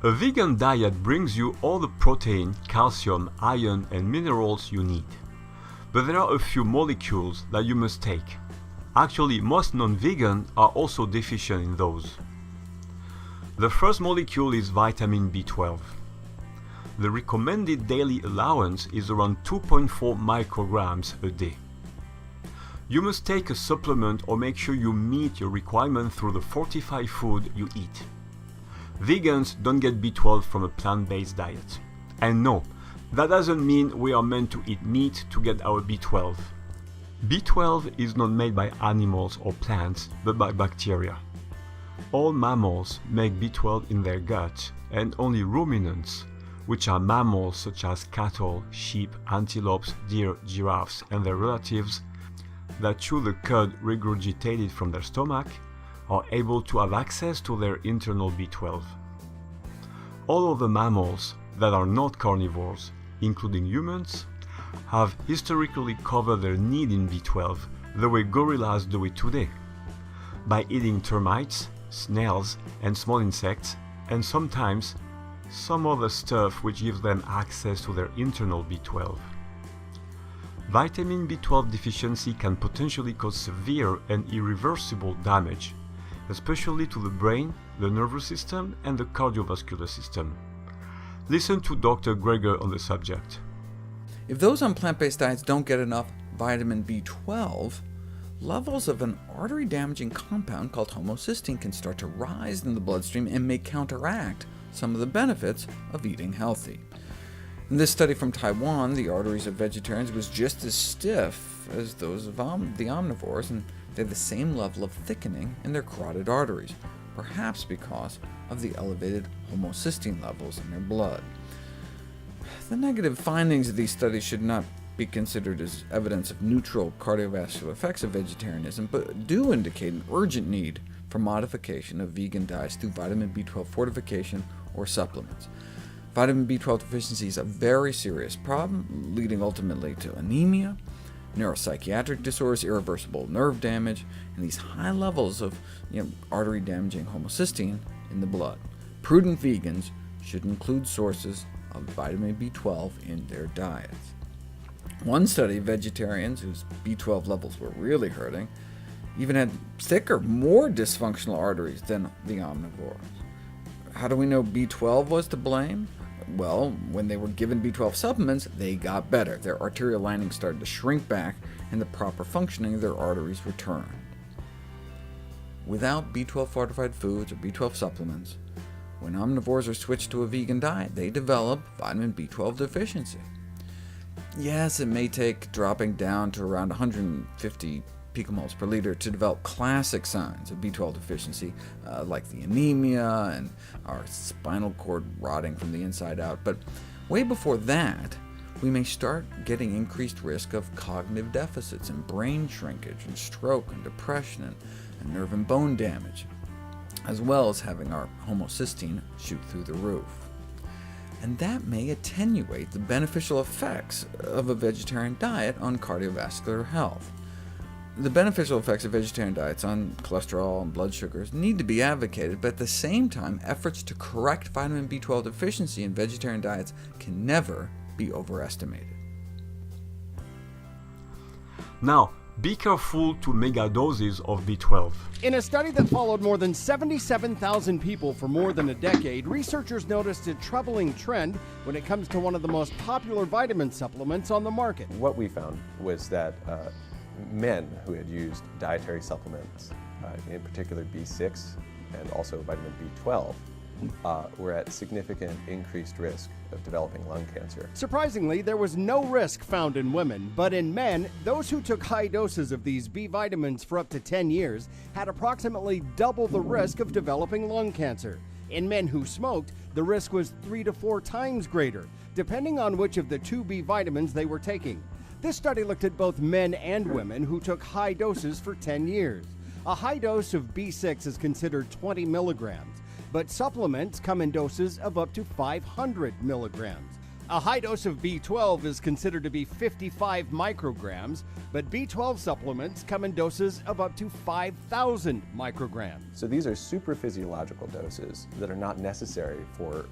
A vegan diet brings you all the protein, calcium, iron and minerals you need. But there are a few molecules that you must take. Actually, most non-vegan are also deficient in those. The first molecule is vitamin B12. The recommended daily allowance is around 2.4 micrograms a day. You must take a supplement or make sure you meet your requirement through the fortified food you eat. Vegans don't get B12 from a plant-based diet. And no, that doesn't mean we are meant to eat meat to get our B12. B12 is not made by animals or plants, but by bacteria. All mammals make B12 in their gut, and only ruminants, which are mammals such as cattle, sheep, antelopes, deer, giraffes, and their relatives, that chew the cud regurgitated from their stomach, are able to have access to their internal B12. All of the mammals that are not carnivores, including humans, have historically covered their need in B12 the way gorillas do it today, by eating termites, snails, and small insects, and sometimes some other stuff which gives them access to their internal B12. Vitamin B12 deficiency can potentially cause severe and irreversible damage, especially to the brain, the nervous system, and the cardiovascular system. Listen to Dr. Greger on the subject. If those on plant-based diets don't get enough vitamin B12, levels of an artery-damaging compound called homocysteine can start to rise in the bloodstream and may counteract some of the benefits of eating healthy. In this study from Taiwan, the arteries of vegetarians was just as stiff as those of the omnivores, and they had the same level of thickening in their carotid arteries, perhaps because of the elevated homocysteine levels in their blood. The negative findings of these studies should not be considered as evidence of neutral cardiovascular effects of vegetarianism, but do indicate an urgent need for modification of vegan diets through vitamin B12 fortification or supplements. Vitamin B12 deficiency is a very serious problem, leading ultimately to anemia, neuropsychiatric disorders, irreversible nerve damage, and these high levels of artery-damaging homocysteine in the blood. Prudent vegans should include sources of vitamin B12 in their diets. One study of vegetarians whose B12 levels were really hurting even had thicker, more dysfunctional arteries than the omnivores. How do we know B12 was to blame? Well, when they were given B12 supplements, they got better. Their arterial lining started to shrink back, and the proper functioning of their arteries returned. Without B12 fortified foods or B12 supplements, when omnivores are switched to a vegan diet, they develop vitamin B12 deficiency. Yes, it may take dropping down to around 150 picomoles per liter to develop classic signs of B12 deficiency, like the anemia and our spinal cord rotting from the inside out. But way before that, we may start getting increased risk of cognitive deficits and brain shrinkage and stroke and depression and nerve and bone damage, as well as having our homocysteine shoot through the roof. And that may attenuate the beneficial effects of a vegetarian diet on cardiovascular health. The beneficial effects of vegetarian diets on cholesterol and blood sugars need to be advocated, but at the same time, efforts to correct vitamin B12 deficiency in vegetarian diets can never be overestimated. Now, be careful to megadoses of B12. In a study that followed more than 77,000 people for more than a decade, researchers noticed a troubling trend when it comes to one of the most popular vitamin supplements on the market. What we found was that men who had used dietary supplements, in particular B6 and also vitamin B12, were at significant increased risk of developing lung cancer. Surprisingly, there was no risk found in women, but in men, those who took high doses of these B vitamins for up to 10 years had approximately double the risk of developing lung cancer. In men who smoked, the risk was 3 to 4 times greater, depending on which of the 2 B vitamins they were taking. This study looked at both men and women who took high doses for 10 years. A high dose of B6 is considered 20 milligrams, but supplements come in doses of up to 500 milligrams. A high dose of B12 is considered to be 55 micrograms, but B12 supplements come in doses of up to 5,000 micrograms. So these are super physiological doses that are not necessary for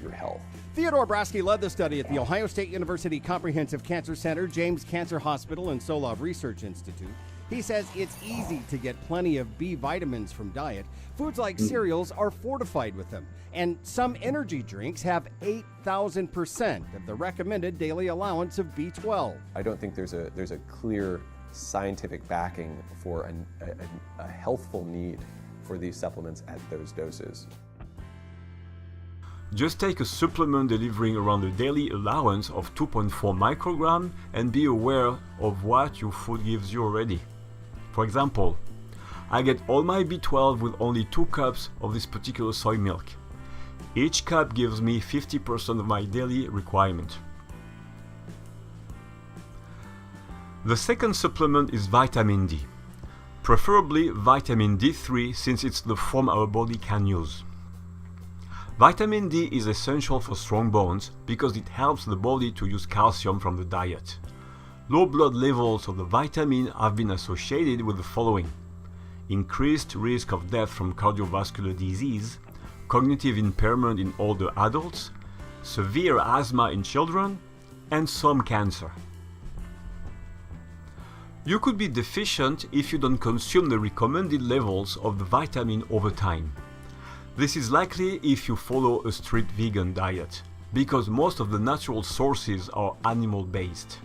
your health. Theodore Brasky led the study at the Ohio State University Comprehensive Cancer Center, James Cancer Hospital, and Solove Research Institute. He says it's easy to get plenty of B vitamins from diet. Foods like cereals are fortified with them, and some energy drinks have 8,000% of the recommended daily allowance of B12. I don't think there's a clear scientific backing for a healthful need for these supplements at those doses. Just take a supplement delivering around a daily allowance of 2.4 microgram and be aware of what your food gives you already. For example, I get all my B12 with only 2 cups of this particular soy milk. Each cup gives me 50% of my daily requirement. The second supplement is vitamin D, preferably vitamin D3 since it's the form our body can use. Vitamin D is essential for strong bones because it helps the body to use calcium from the diet. Low blood levels of the vitamin have been associated with the following: increased risk of death from cardiovascular disease, cognitive impairment in older adults, severe asthma in children, and some cancer. You could be deficient if you don't consume the recommended levels of the vitamin over time. This is likely if you follow a strict vegan diet, because most of the natural sources are animal-based.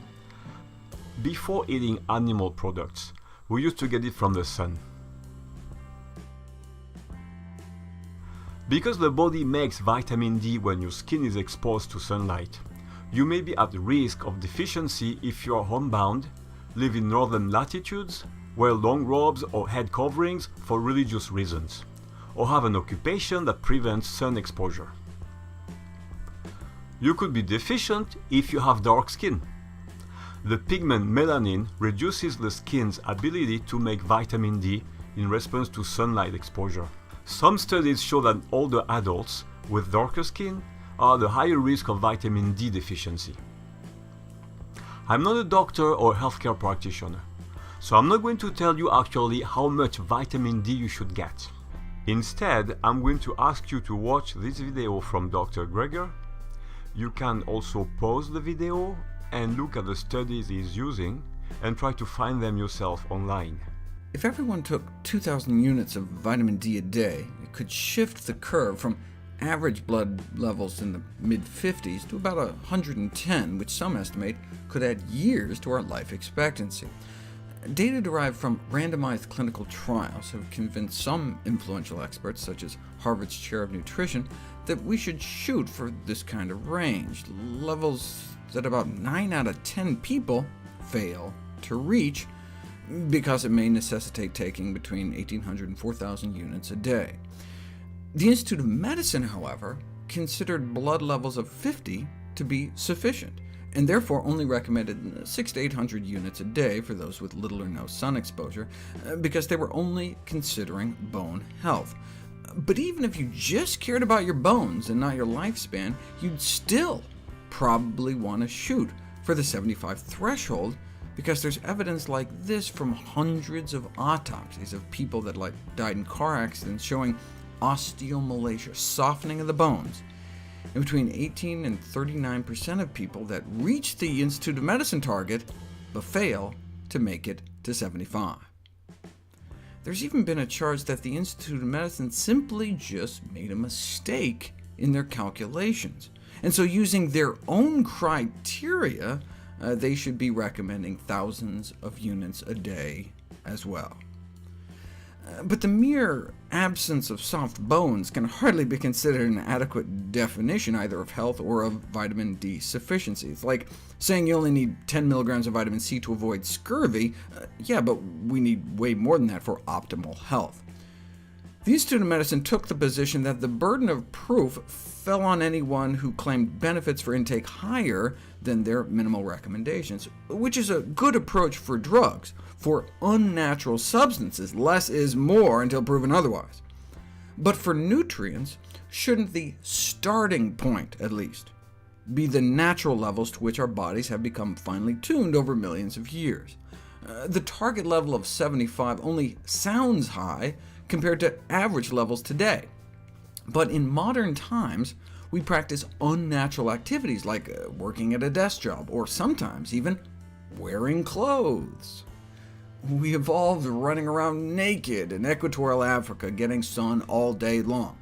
Before eating animal products, we used to get it from the sun. Because the body makes vitamin D when your skin is exposed to sunlight, you may be at risk of deficiency if you are homebound, live in northern latitudes, wear long robes or head coverings for religious reasons, or have an occupation that prevents sun exposure. You could be deficient if you have dark skin. The pigment melanin reduces the skin's ability to make vitamin D in response to sunlight exposure. Some studies show that older adults with darker skin are at a higher risk of vitamin D deficiency. I'm not a doctor or healthcare practitioner, so I'm not going to tell you actually how much vitamin D you should get. Instead, I'm going to ask you to watch this video from Dr. Greger. You can also pause the video and look at the studies he's using and try to find them yourself online. If everyone took 2,000 units of vitamin D a day, it could shift the curve from average blood levels in the mid-50s to about 110, which some estimate could add years to our life expectancy. Data derived from randomized clinical trials have convinced some influential experts, such as Harvard's chair of nutrition, that we should shoot for this kind of range, levels that about 9 out of 10 people fail to reach, because it may necessitate taking between 1,800 and 4,000 units a day. The Institute of Medicine, however, considered blood levels of 50 to be sufficient, and therefore only recommended 600 to 800 units a day for those with little or no sun exposure, because they were only considering bone health. But even if you just cared about your bones and not your lifespan, you'd still probably want to shoot for the 75 threshold, because there's evidence like this from hundreds of autopsies of people that died in car accidents showing osteomalacia, softening of the bones, and between 18 and 39% of people that reach the Institute of Medicine target but fail to make it to 75. There's even been a charge that the Institute of Medicine simply just made a mistake in their calculations, and so using their own criteria, they should be recommending thousands of units a day as well. But the mere absence of soft bones can hardly be considered an adequate definition either of health or of vitamin D sufficiency. It's like saying you only need 10 milligrams of vitamin C to avoid scurvy. Yeah, but we need way more than that for optimal health. The Institute of Medicine took the position that the burden of proof fell on anyone who claimed benefits for intake higher than their minimal recommendations, which is a good approach for drugs. For unnatural substances, less is more until proven otherwise. But for nutrients, shouldn't the starting point, at least, be the natural levels to which our bodies have become finely tuned over millions of years. The target level of 75 only sounds high compared to average levels today. But in modern times, we practice unnatural activities like working at a desk job, or sometimes even wearing clothes. We evolved running around naked in equatorial Africa, getting sun all day long.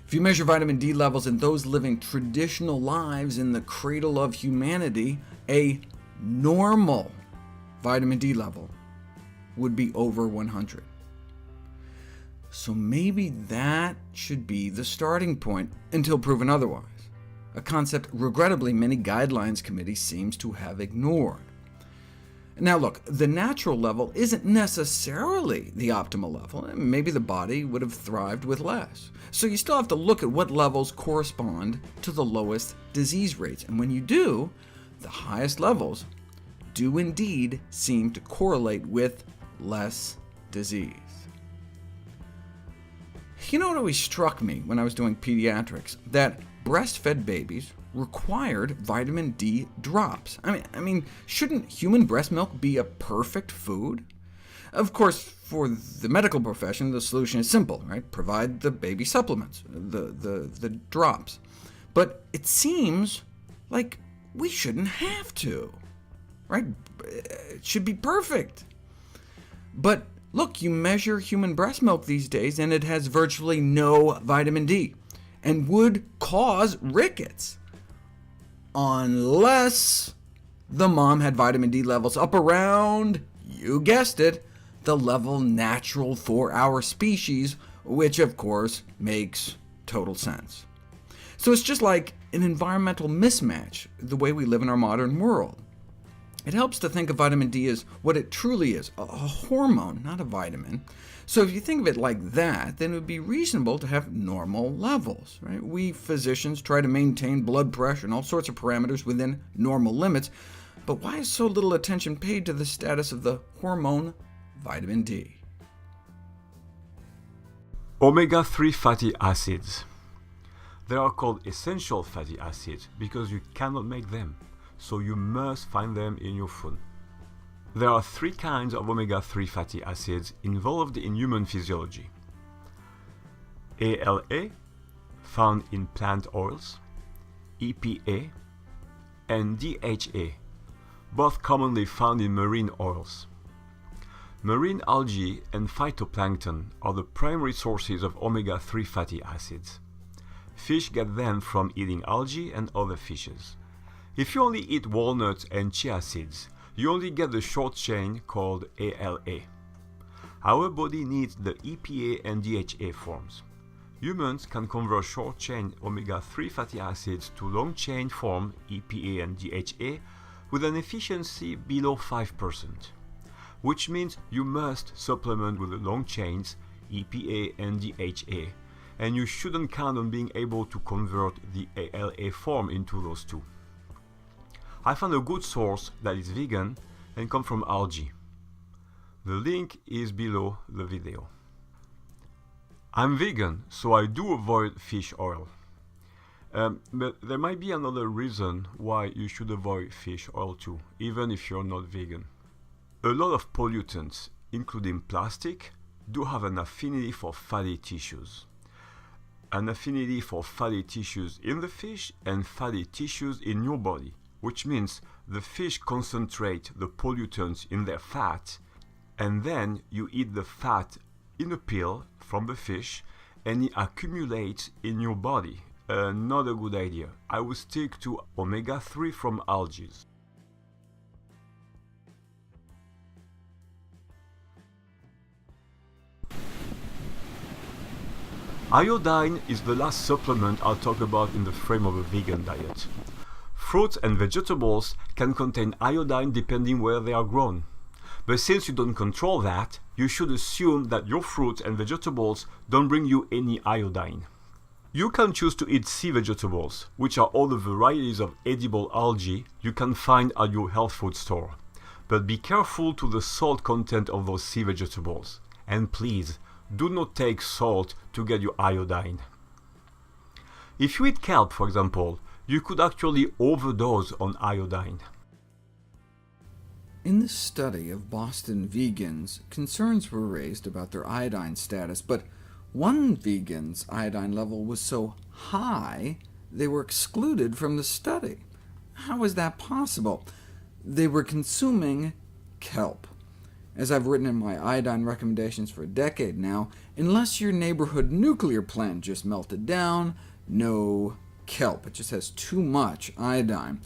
If you measure vitamin D levels in those living traditional lives in the cradle of humanity, a normal vitamin D level would be over 100. So maybe that should be the starting point until proven otherwise, a concept regrettably many guidelines committees seems to have ignored. Now look, the natural level isn't necessarily the optimal level. Maybe the body would have thrived with less. So you still have to look at what levels correspond to the lowest disease rates, and when you do, the highest levels do indeed seem to correlate with less disease. You know what always struck me when I was doing pediatrics? That breastfed babies required vitamin D drops. I mean, shouldn't human breast milk be a perfect food? Of course, for the medical profession, the solution is simple, right? Provide the baby supplements, the drops. But it seems like we shouldn't have to, right? It should be perfect. But look, you measure human breast milk these days, and it has virtually no vitamin D, and would cause rickets, unless the mom had vitamin D levels up around, you guessed it, the level natural for our species, which of course makes total sense. So it's just like an environmental mismatch, the way we live in our modern world. It helps to think of vitamin D as what it truly is, a hormone, not a vitamin. So if you think of it like that, then it would be reasonable to have normal levels. Right? We physicians try to maintain blood pressure and all sorts of parameters within normal limits, but why is so little attention paid to the status of the hormone vitamin D? Omega-3 fatty acids. They are called essential fatty acids because you cannot make them, so you must find them in your food. There are 3 kinds of omega-3 fatty acids involved in human physiology. ALA, found in plant oils, EPA, and DHA, both commonly found in marine oils. Marine algae and phytoplankton are the primary sources of omega-3 fatty acids. Fish get them from eating algae and other fishes. If you only eat walnuts and chia seeds, you only get the short chain called ALA. Our body needs the EPA and DHA forms. Humans can convert short chain omega-3 fatty acids to long chain form EPA and DHA with an efficiency below 5%, which means you must supplement with the long chains EPA and DHA, and you shouldn't count on being able to convert the ALA form into those two. I found a good source that is vegan and comes from algae. The link is below the video. I'm vegan, so I do avoid fish oil. But there might be another reason why you should avoid fish oil too, even if you're not vegan. A lot of pollutants, including plastic, do have an affinity for fatty tissues. An affinity for fatty tissues in the fish and fatty tissues in your body, which means the fish concentrate the pollutants in their fat, and then you eat the fat in a pill from the fish, and it accumulates in your body. Not a good idea. I would stick to omega-3 from algae. Iodine is the last supplement I'll talk about in the frame of a vegan diet. Fruits and vegetables can contain iodine depending where they are grown. But since you don't control that, you should assume that your fruits and vegetables don't bring you any iodine. You can choose to eat sea vegetables, which are all the varieties of edible algae you can find at your health food store. But be careful to the salt content of those sea vegetables. And please, do not take salt to get your iodine. If you eat kelp, for example, you could actually overdose on iodine. In the study of Boston vegans, concerns were raised about their iodine status, but one vegan's iodine level was so high they were excluded from the study. How is that possible? They were consuming kelp. As I've written in my iodine recommendations for a decade now, unless your neighborhood nuclear plant just melted down, no kelp. It just has too much iodine.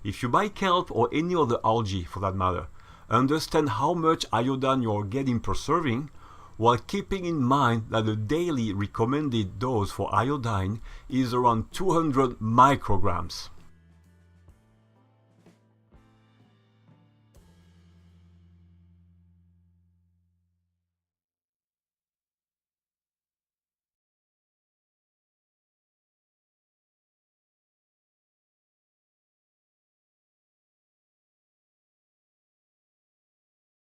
If you buy kelp or any other algae for that matter, understand how much iodine you are getting per serving, while keeping in mind that the daily recommended dose for iodine is around 200 micrograms.